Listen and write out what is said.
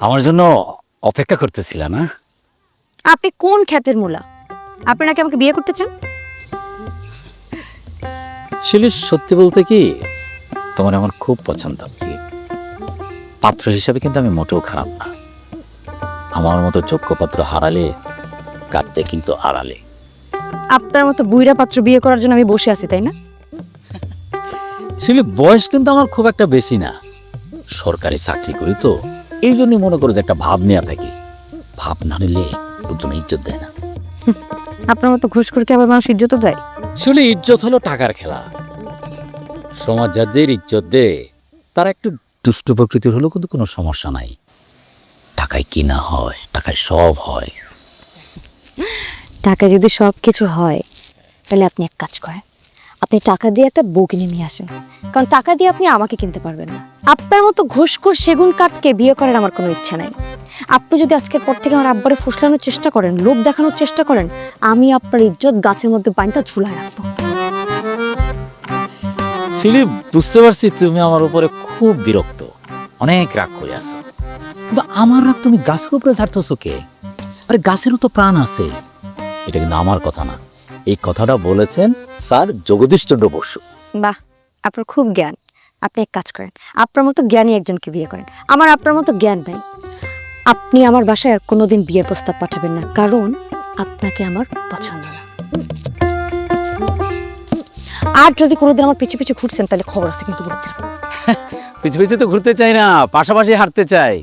আমার জন্য অপেক্ষা করতেছিল না? আপনি কোন খ্যাতের মূলা? আপনি নাকি আমাকে বিয়ে করতে চান? শিলি, সত্যি বলতে কি, তোমার আমার খুব পছন্দ। পাত্র হিসাবে কিন্তু আমি মোটেও খারাপ না। আমার মতো যোগ্য পাত্র হারালে কাঁদতে কিন্তু আড়ালে। আপনার মতো বুইড়া পাত্র বিয়ে করার জন্য আমি বসে আছি, তাই না? শিলি, বয়স কিন্তু আমার খুব একটা বেশি না। সরকারি চাকরি করি তো, এই জন্যই মনে করো যে একটা ভাব নেওয়া থাকি। ভাব না নিলে লোকজন ইজ্জত দেয় না। আপনার মতো ঘুষখোরকে আবার মানুষ ইজ্জত দেয়? আসলে ইজ্জত হলো টাকার খেলা। সমাজ যাদের ইজ্জত দেয় তারা একটু দুষ্ট প্রকৃতির হলেও কিন্তু কোনো সমস্যা নাই। টাকায় কিনা হয়, টাকায় সব হয়। টাকা যদি সব কিছু হয়, তাহলে আপনি এক কাজ করেন, আপনি টাকা দিয়ে একটা বউ কিনে নিয়ে আসেন। কারণ টাকা দিয়ে আপনি আমাকে কিনতে পারবেন না। আপনার মতো ঘুষখোর সেগুন কাঠকে বিয়ে করার আমার কোনো ইচ্ছা নাই। আপনি যদি আজকের পর থেকে আমার আব্বারে ফুসলানোর চেষ্টা করেন, লোভ দেখানোর চেষ্টা করেন, আমি আপনার ইজ্জত গাছের মধ্যে বাইন্ধা ঝুলায় রাখবো। শিলি, বুঝতে পারছি তুমি আমার উপরে খুব বিরক্ত, অনেক রাগ করে আছো। কিন্তু আমার রাগ তুমি গাছের উপরে ঝাড়তেছো কে? আরে গাছেরও তো প্রাণ আছে। এটা কিন্তু আমার কথা না, এই কথাটা বলেছেন স্যার জগদীশ চন্দ্র বসু। বাহ, আপনার খুব জ্ঞান। আপনি এক কাজ করেন, আপনার মতো জ্ঞানী একজনকে বিয়ে করেন। আমার আপনার মতো জ্ঞান নাই। আপনি আমার বাসায় আর কোনোদিন বিয়ের প্রস্তাব পাঠাবেন না, কারণ আপনাকে আমার পছন্দ না। আর যদি কোনোদিন আমার পিছু পিছু ঘুরছেন, তাহলে খবর আছে কিন্তু বলতে। পিছু পিছু তো ঘুরতে চাই না, পাশাপাশি হাঁটতে চাই।